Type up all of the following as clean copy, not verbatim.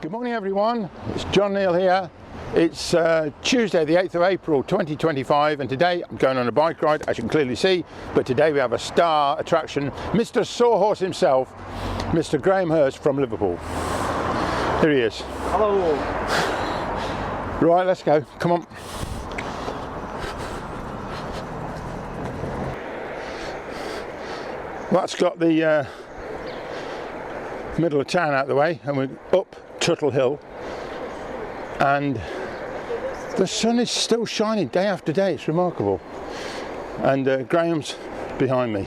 Good morning everyone, it's John Neal here. It's Tuesday the 8th of April 2025 and today I'm going on a bike ride, as you can clearly see, but today we have a star attraction, Mr. Saw Horse himself, Mr. Graham Hurst from Liverpool. Here he is. Hello. Right, let's go, come on. Well, that's got the middle of town out of the way and we're up Tuttle Hill and the sun is still shining day after day. It's remarkable. And Graham's behind me,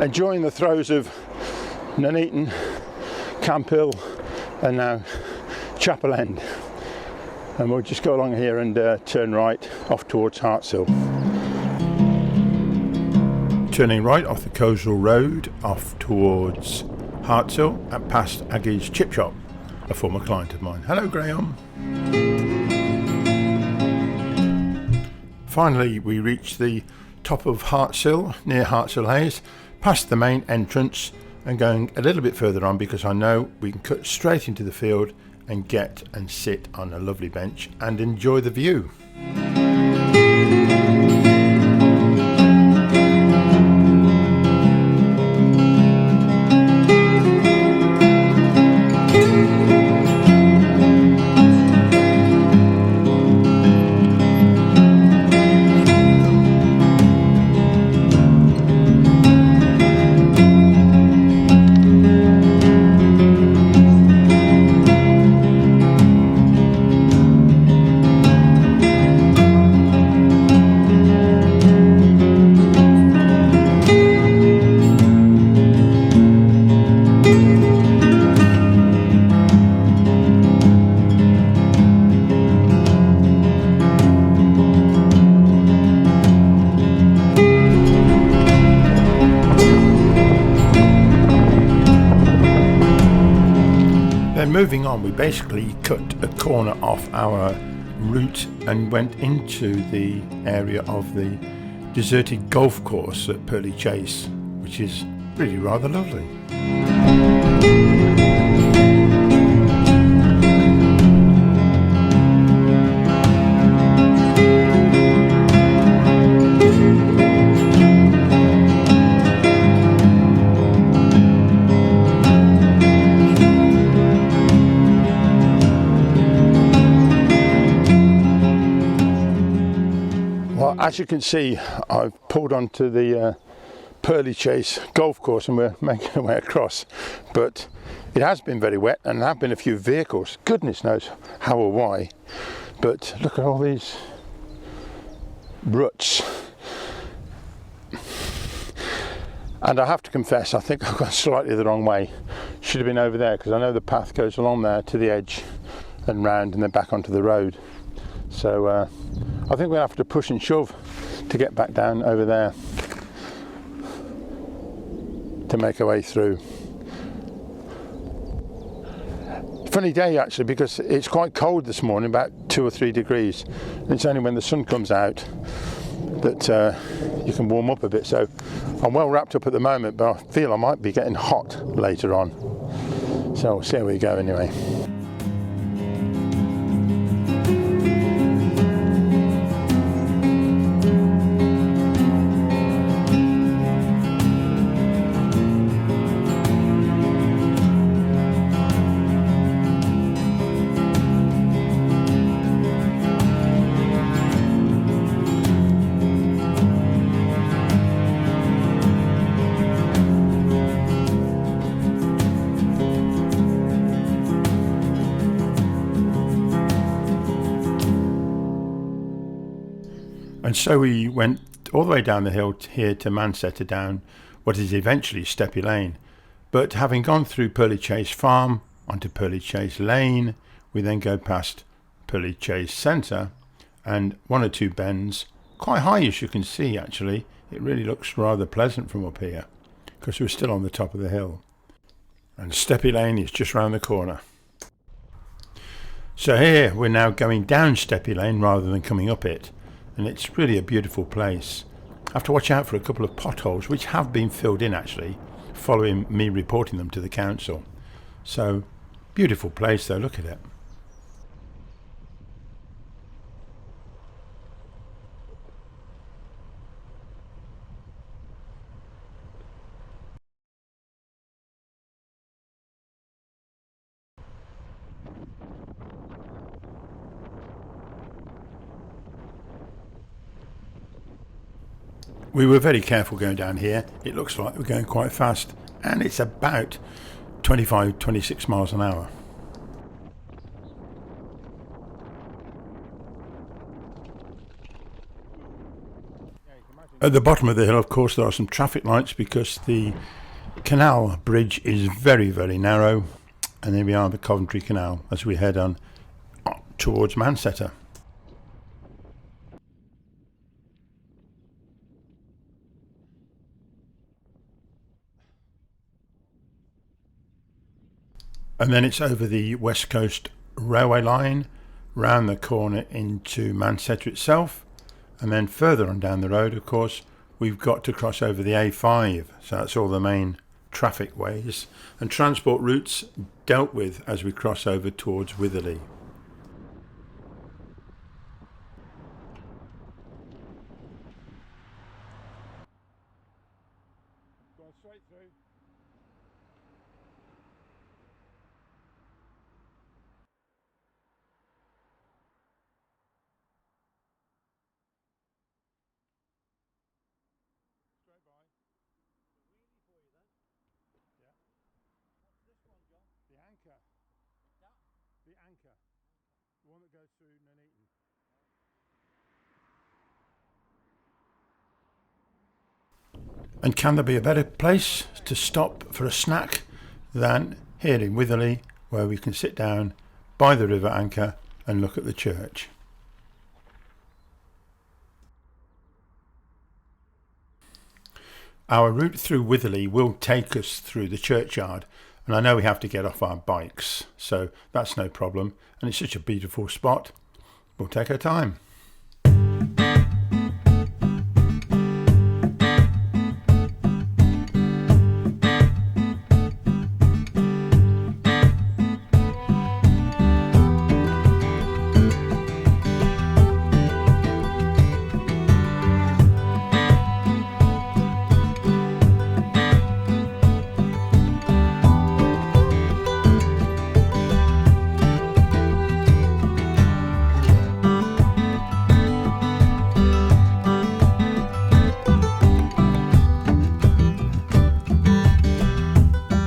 enjoying the throes of Nuneaton, Camp Hill and now Chapel End, and we'll just go along here and turn right off towards Hartshill. Turning right off the Coastal Road off towards Hartshill and past Aggie's Chip Shop, a former client of mine. Hello Graham. Finally we reached the top of Hartshill, near Hartshill Hayes, past the main entrance and going a little bit further on because I know we can cut straight into the field and get and sit on a lovely bench and enjoy the view. Moving on, we basically cut a corner off our route and went into the area of the deserted golf course at Pearly Chase, which is really rather lovely. As you can see, I've pulled onto the Pearly Chase golf course and we're making our way across, but it has been very wet and there have been a few vehicles, goodness knows how or why, but look at all these ruts. And I have to confess, I think I've gone slightly the wrong way. Should have been over there because I know the path goes along there to the edge and round and then back onto the road. So I think we'll have to push and shove to get back down over there to make our way through. Funny day actually, because it's quite cold this morning, about 2 or 3 degrees. It's only when the sun comes out that you can warm up a bit. So I'm well wrapped up at the moment, but I feel I might be getting hot later on. So we'll see how we go anyway. And so we went all the way down the hill here to Mancetter, down what is eventually Steppy Lane. But having gone through Pearly Chase Farm onto Pearly Chase Lane, we then go past Pearly Chase Centre and 1 or 2 bends, quite high as you can see actually. It really looks rather pleasant from up here because we're still on the top of the hill. And Steppy Lane is just round the corner. So here we're now going down Steppy Lane rather than coming up it. And it's really a beautiful place. I have to watch out for a couple of potholes which have been filled in actually following me reporting them to the council. So, beautiful place though, look at it. We were very careful going down here. It looks like we're going quite fast, and it's about 25-26 miles an hour. At the bottom of the hill, of course, there are some traffic lights because the canal bridge is very, very narrow, and here we are, the Coventry Canal, as we head on towards Mancetter. And then it's over the West Coast Railway line, round the corner into Mancetter itself, and then further on down the road, of course, we've got to cross over the A5, so that's all the main traffic ways and transport routes dealt with as we cross over towards Witherly. Going straight through. The anchor, the one that goes through Nuneaton. And can there be a better place to stop for a snack than here in Witherly, where we can sit down by the river anchor and look at the church. Our route through Witherly will take us through the churchyard, and I know we have to get off our bikes, so that's no problem, and it's such a beautiful spot. We'll take our time.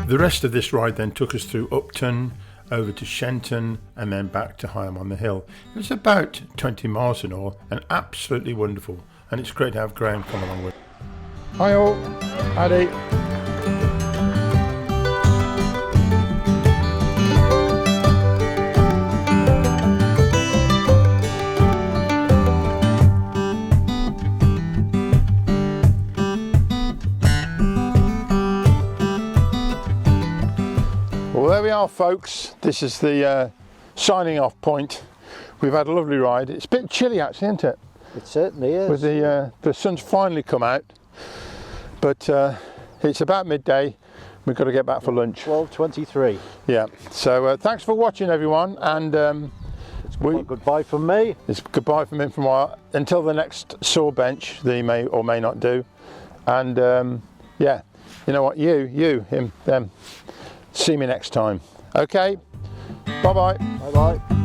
The rest of this ride then took us through Upton, over to Shenton, and then back to Higham on the Hill. It was about 20 miles in all, and absolutely wonderful. And it's great to have Graham come along with. Hi all, howdy. Well, there we are, folks. This is the signing off point. We've had a lovely ride. It's a bit chilly actually, isn't it? It certainly is. With the sun's finally come out, but it's about midday. We've got to get back for lunch. 12:23. Yeah. So thanks for watching, everyone, and goodbye from me. It's goodbye from him until the next saw bench that he may or may not do. And yeah, you know what? You, him, them. See me next time. Okay. Bye bye. Bye bye.